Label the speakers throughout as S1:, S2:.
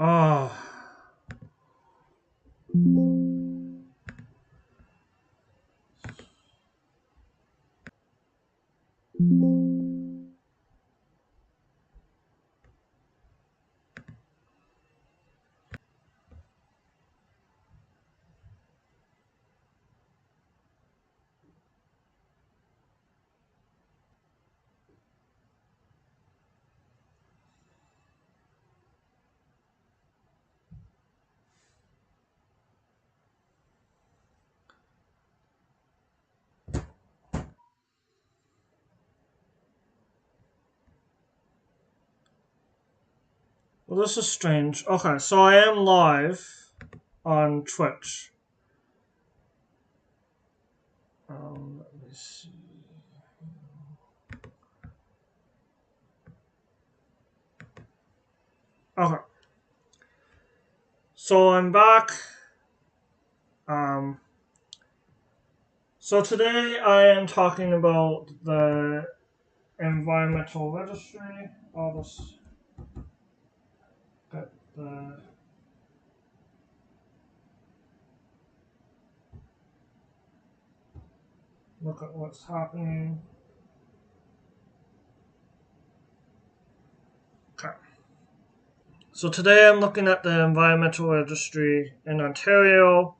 S1: Oh. Well, this is strange. Okay, so I am live on Twitch. Let me see. Okay. So I'm back. Um, so today I am talking about the Environmental Registry. I'll just get the look at what's happening. Okay. So today I'm looking at the Environmental Registry in Ontario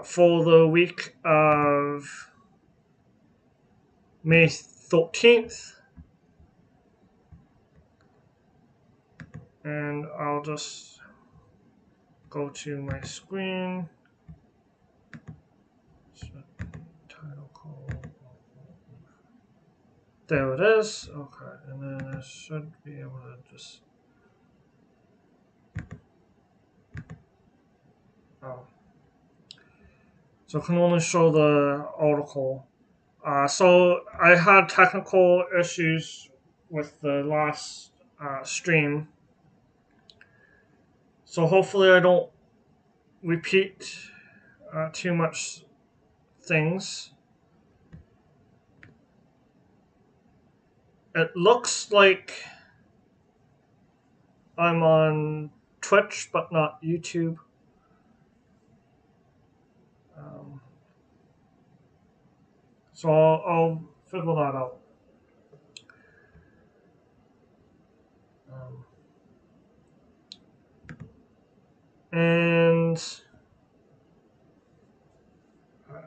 S1: for the week of May 13th. And I'll just go to my screen. Title code. There it is. Okay, and then I should be able to just. Oh. So I can only show the article. So I had technical issues with the last stream. So hopefully I don't repeat too much things. It looks like I'm on Twitch, but not YouTube. Um, so I'll figure that out. Um, and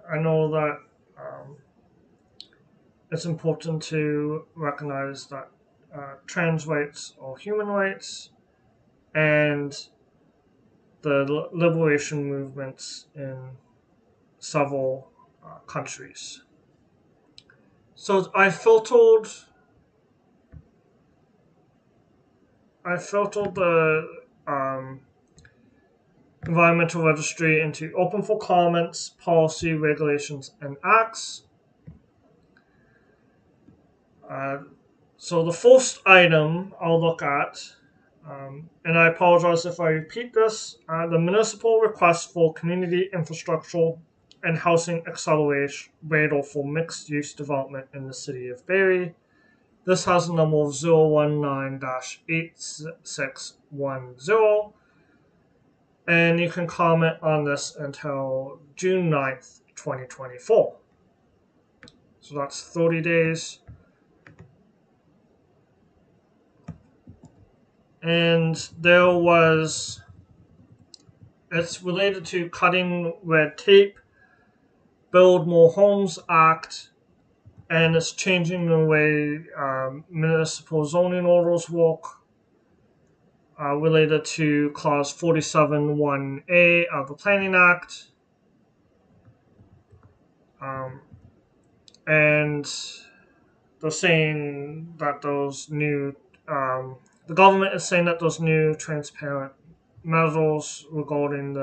S1: I know that it's important to recognize that trans rights are human rights, and the liberation movements in several countries. So I filtered the Environmental Registry into open for comments, policy, regulations, and acts. So the first item I'll look at, and I apologize if I repeat this, the municipal request for community infrastructure and housing accelerator for mixed-use development in the city of Barrie. This has a number of 019-8610, and you can comment on this until June 9th, 2024. So that's 30 days. And it's related to cutting red tape, Build More Homes Act, and it's changing the way municipal zoning orders work related to Clause 47(1)(a) of the Planning Act. And they're saying that the government is saying that those new transparent measures regarding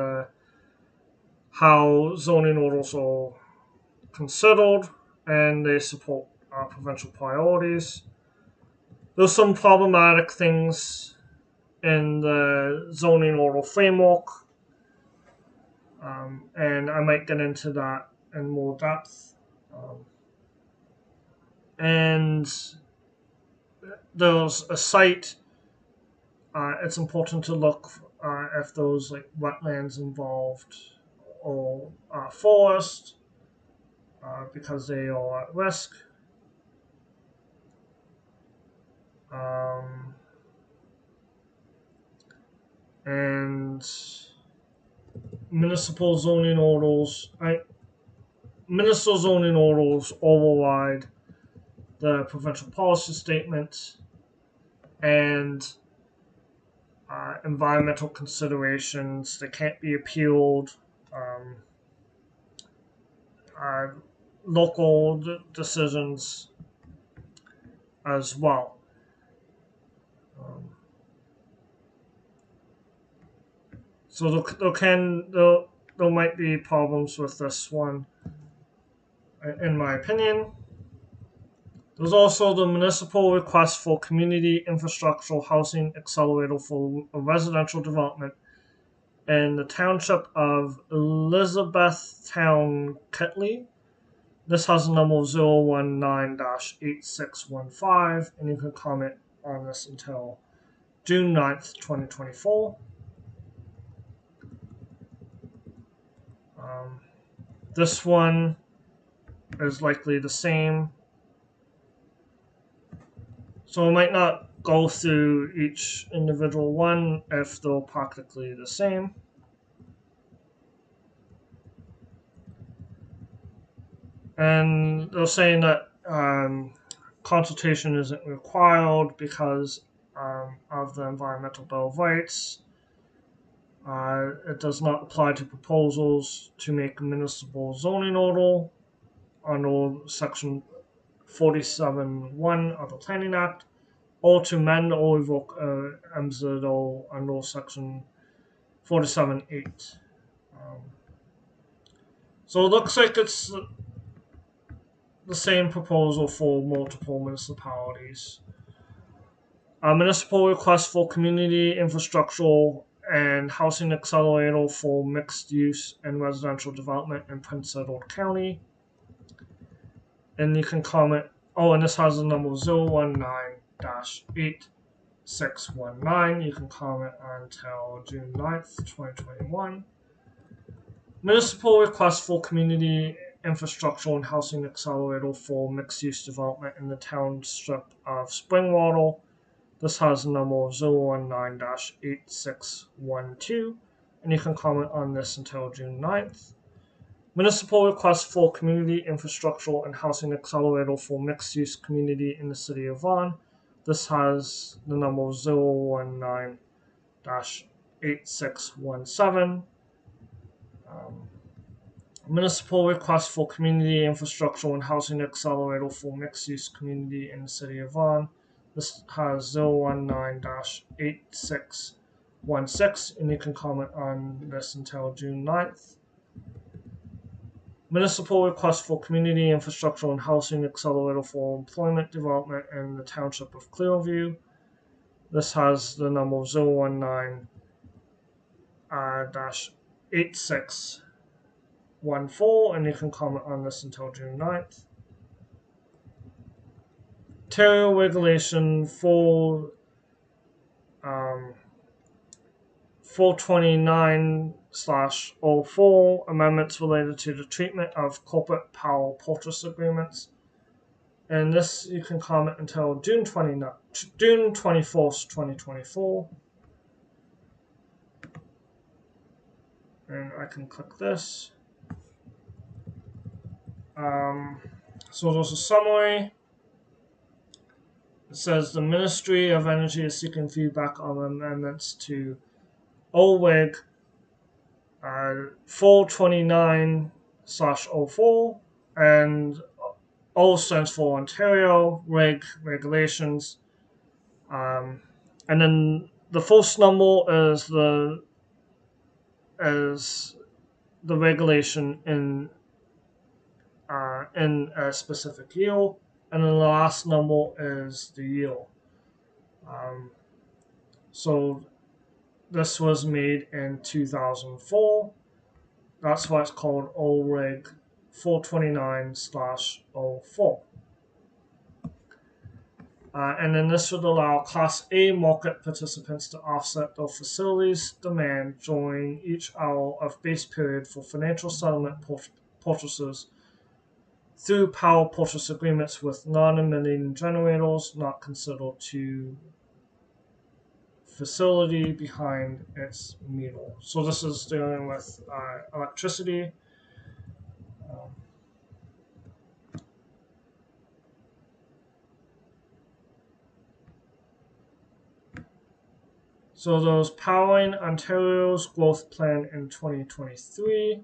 S1: how zoning orders are considered, and they support provincial priorities. There's some problematic things in the zoning order framework, and I might get into that in more depth. And there's a site, it's important to look if there's like wetlands involved or forest, because they are at risk. Um, and municipal zoning orders, municipal zoning orders override the provincial policy statement, and environmental considerations, they can't be appealed. Um, uh, Local decisions as well. Um, so there might be problems with this one, in my opinion. There's also the municipal request for community infrastructure housing accelerator for a residential development in the township of Elizabethtown, Ketley. This has a number of 019-8615, and you can comment on this until June 9th, 2024. This one is likely the same. So I might not go through each individual one if they're practically the same. And they're saying that consultation isn't required because of the Environmental Bill of Rights. It does not apply to proposals to make a municipal zoning order under Section 47(1) of the Planning Act, or to amend or revoke MZO under Section 47(8). So it looks like it's the same proposal for multiple municipalities. A municipal request for community infrastructure and housing accelerator for mixed use and residential development in Prince Edward County. And you can comment, and this has the number 019-8619. You can comment until June 9th, 2021. Municipal request for community infrastructure and housing accelerator for mixed-use development in the township of Springwater. This has the number of 019-8612, and you can comment on this until June 9th. Municipal request for community infrastructure and housing accelerator for mixed-use community in the city of Vaughan. This has the number of 019-8617. Municipal request for community infrastructure and housing accelerator for mixed-use community in the city of Vaughan. This has 019-8616, and you can comment on this until June 9th. Municipal request for community infrastructure and housing accelerator for employment development in the township of Clearview. This has the number of 019-8614, and you can comment on this until June 9th. Ontario Regulation 429/04, amendments related to the treatment of corporate power purchase agreements. And this you can comment until June 21st, 2024. And I can click this. So there's a summary. It says the Ministry of Energy is seeking feedback on amendments to OREG 429/04, and O stands for Ontario regulations. And then the first number is the regulation in a specific year, and then the last number is the year. So this was made in 2004. That's why it's called OREG 429/04. And then this would allow Class A market participants to offset their facilities' demand during each hour of base period for financial settlement purchases through power purchase agreements with non-emitting generators not considered to facility behind its meter. So this is dealing with electricity. Um, so those powering Ontario's growth plan in 2023.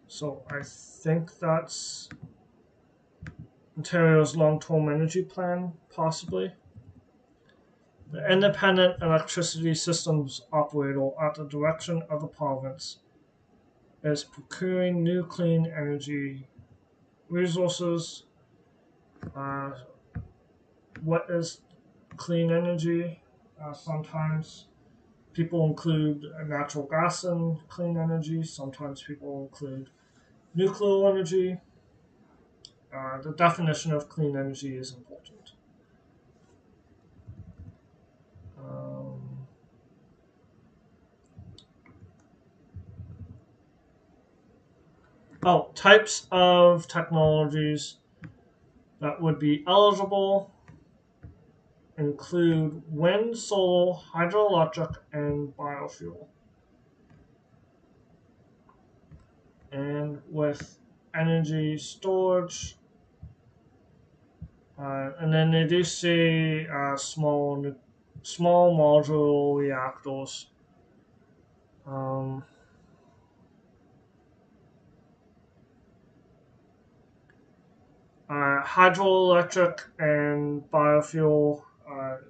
S1: So I think that's Ontario's long-term energy plan, possibly. The Independent Electricity Systems Operator, at the direction of the province, is procuring new clean energy resources. Uh, what is clean energy? Sometimes people include natural gas in clean energy. Sometimes people include nuclear energy. The definition of clean energy is important. Um, Types of technologies that would be eligible include wind, solar, hydroelectric, and biofuel. And with energy storage, and then they do say small modular reactors. Um, Hydroelectric and biofuel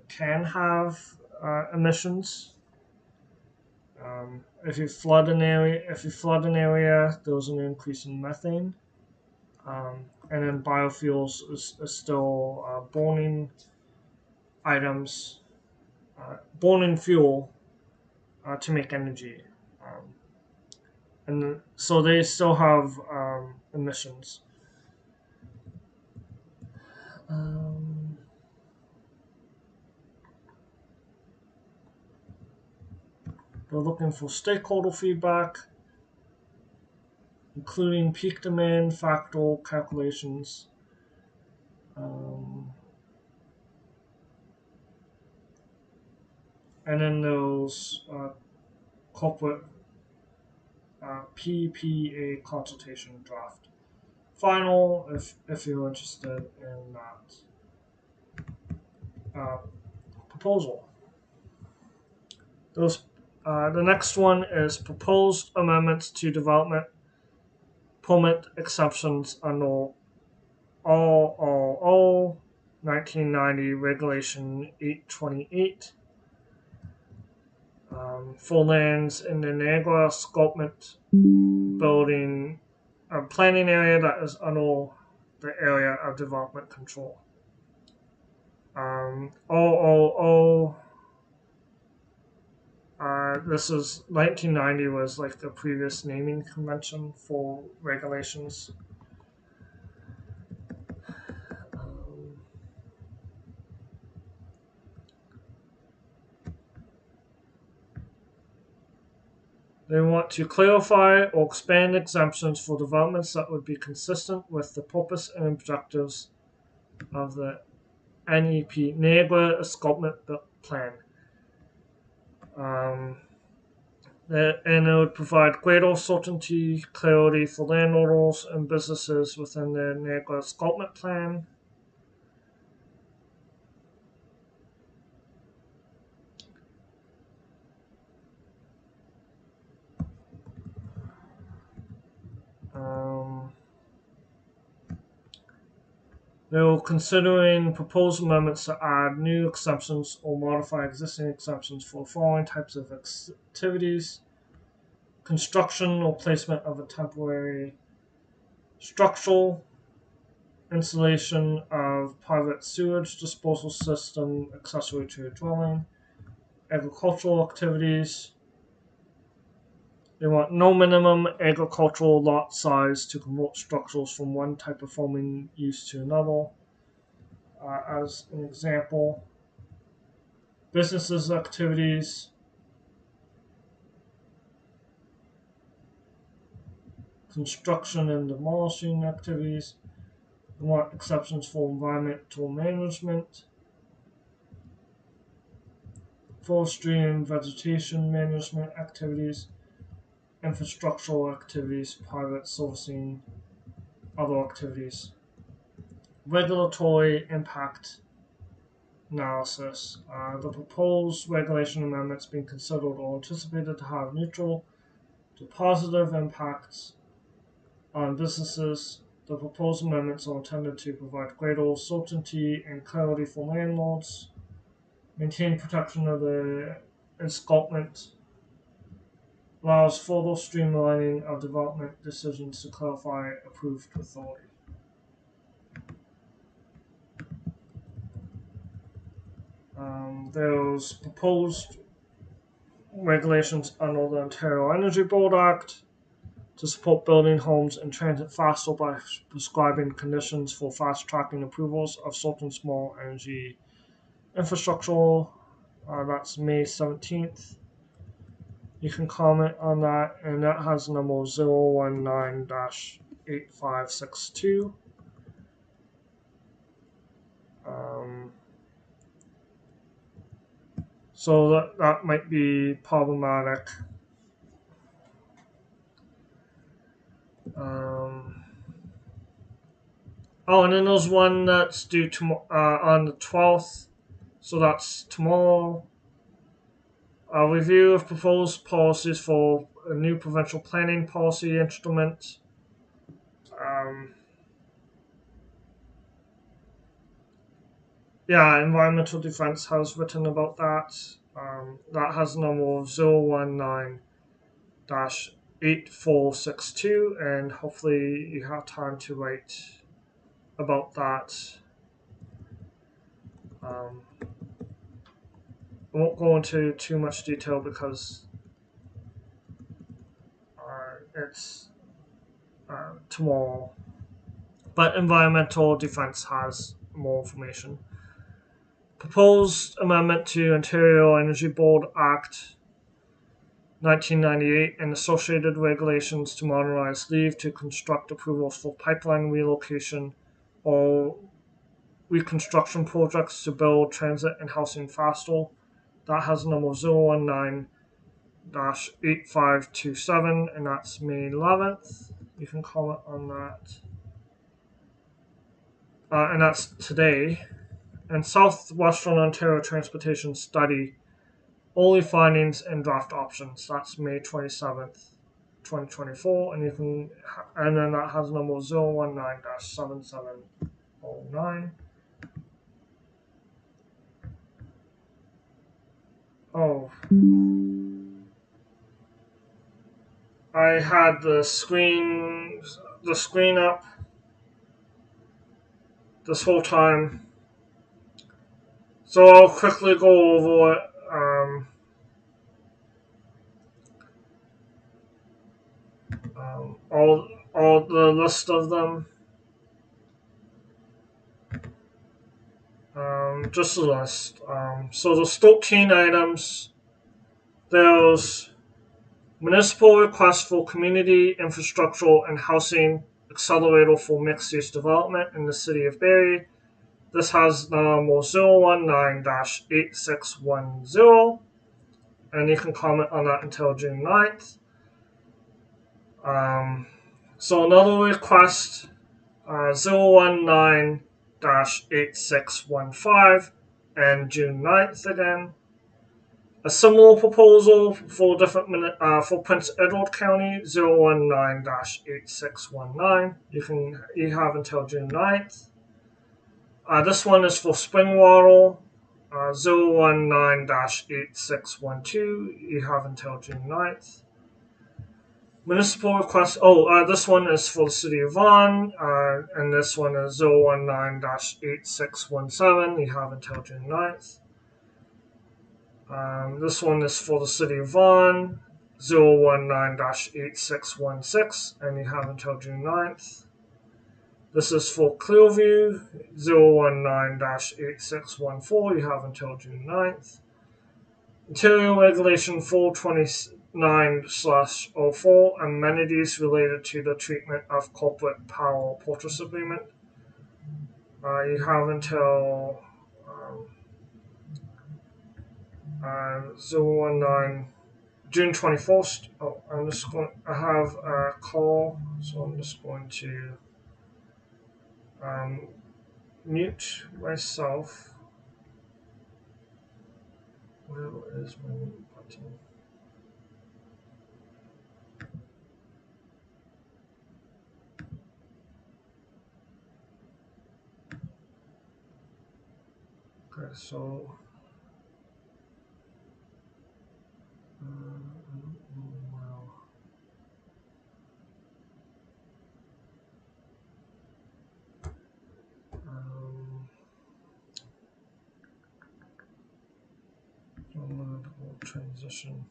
S1: can have emissions. If you flood an area, there's an increase in methane. And then biofuels is still burning items, burning fuel to make energy, um, and so they still have emissions. Um, they're looking for stakeholder feedback, including peak demand factor calculations. Um, and then those corporate PPA consultation draft. Final, if you're interested in that proposal. The next one is proposed amendments to development permit exceptions under RRO 1990 Regulation 828 for lands in the Niagara Escarpment building planning area that is under the area of development control. RRO, this is 1990 was like the previous naming convention for regulations. They want to clarify or expand exemptions for developments that would be consistent with the purpose and objectives of the NEP, Niagara Escarpment Plan. And it would provide greater certainty, clarity for landowners and businesses within the Niagara Escarpment Plan. They were considering proposed amendments to add new exemptions or modify existing exemptions for the following types of activities: construction or placement of a temporary structural installation of private sewage disposal system accessory to a dwelling, agricultural activities, They want no minimum agricultural lot size to convert structures from one type of farming use to another. As an example, businesses activities, construction and demolishing activities. They want exceptions for environmental management, forestry and vegetation management activities, infrastructural activities, private servicing, other activities. Regulatory impact analysis. The proposed regulation amendments being considered or anticipated to have neutral to positive impacts on businesses. The proposed amendments are intended to provide greater certainty and clarity for landlords, maintain protection of the escarpment, allows further streamlining of development decisions to clarify approved authority. There's proposed regulations under the Ontario Energy Board Act to support building homes and transit faster by prescribing conditions for fast-tracking approvals of certain small energy infrastructure. That's May 17th. You can comment on that, and that has number 019-8562. So that might be problematic. And then there's one that's due on the 12th, so that's tomorrow. A review of proposed policies for a new provincial planning policy instrument. Environmental Defense has written about that. That has number 019-8462, and hopefully you have time to write about that. I won't go into too much detail because it's tomorrow. But Environmental Defense has more information. Proposed amendment to Ontario Energy Board Act 1998 and associated regulations to modernize leave to construct approvals for pipeline relocation or reconstruction projects to build transit and housing faster. That has number 019-8527, and that's May 11th. You can comment on that. And that's today. And Southwestern Ontario Transportation Study, early findings and draft options. That's May 27th, 2024, and then that has number 019-7709. Oh, I had the screen up this whole time, so I'll quickly go over it. All the list of them. Just a list. So there's 13 items. There's municipal request for community infrastructure and housing accelerator for mixed-use development in the city of Barrie. This has number 019-8610, and you can comment on that until June 9th. So another request, 019-8615, and June 9th again. A similar proposal for for Prince Edward County, 019-8619. You have until June 9th. This one is for Springwater, 019-8612. You have until June 9th. Municipal request. This one is for the city of Vaughan, and this one is 019-8617. You have until June 9th. This one is for the city of Vaughan, 019-8616, and you have until June 9th. This is for Clearview 019-8614, you have until June 9th. Material Regulation 429/04, amenities related to the treatment of corporate power purchase agreement. You have until 019 June 21st. Oh, I have a call, so I'm just going to um, mute myself. Where is my mute button? Okay, so well, transition.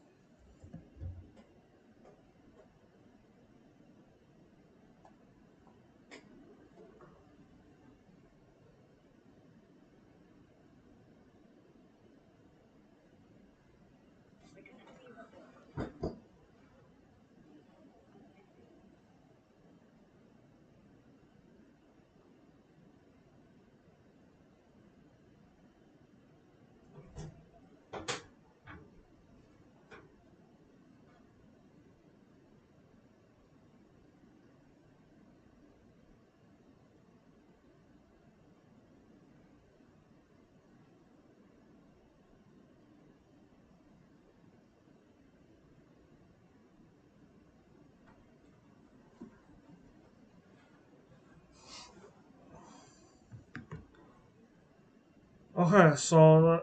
S1: Okay, so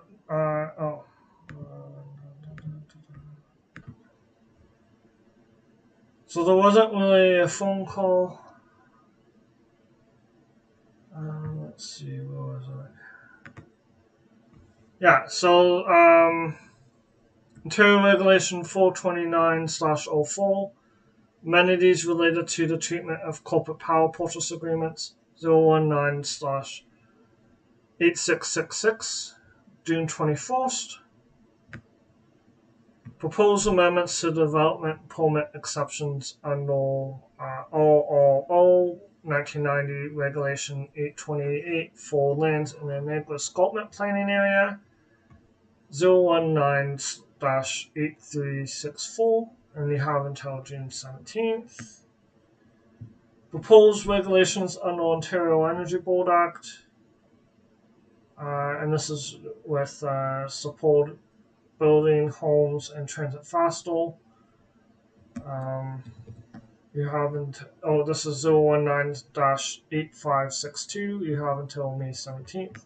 S1: so there wasn't really a phone call. Let's see, what was it? Yeah, so Interior Regulation 429/04, amenities related to the treatment of corporate power purchase agreements 019/8666, June 21st. Proposed amendments to development permit exceptions under OOO 1990 Regulation 828 for lands in the neighborhood escarpment planning area 019-8364, and you have until June 17th. Proposed regulations under Ontario Energy Board Act, and this is with support building homes and transit faster. You haven't. Oh, this is 019-8562. You have until May 17th.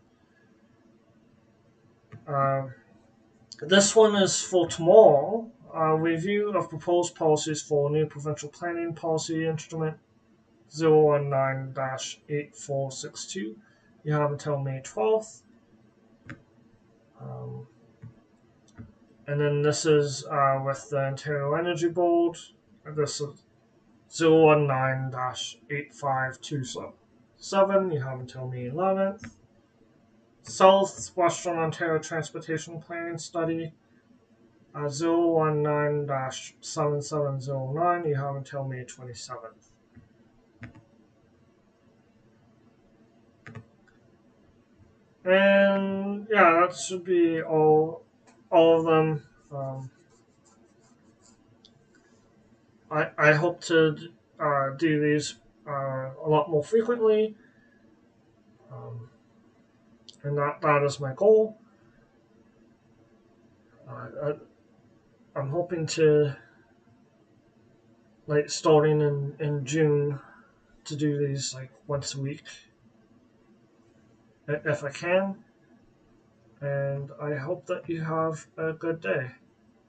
S1: This one is for tomorrow. Review of proposed policies for new provincial planning policy instrument 019-8462. You have until May 12th. And then this is with the Ontario Energy Board. This is 019-8527. You have until May 11th. Southwestern Ontario Transportation Planning Study 019-7709. You have until May 27th. And yeah, that should be all of them. I hope to do these a lot more frequently, and that is my goal. I'm hoping to, like, starting in June, to do these like once a week if I can. And I hope that you have a good day.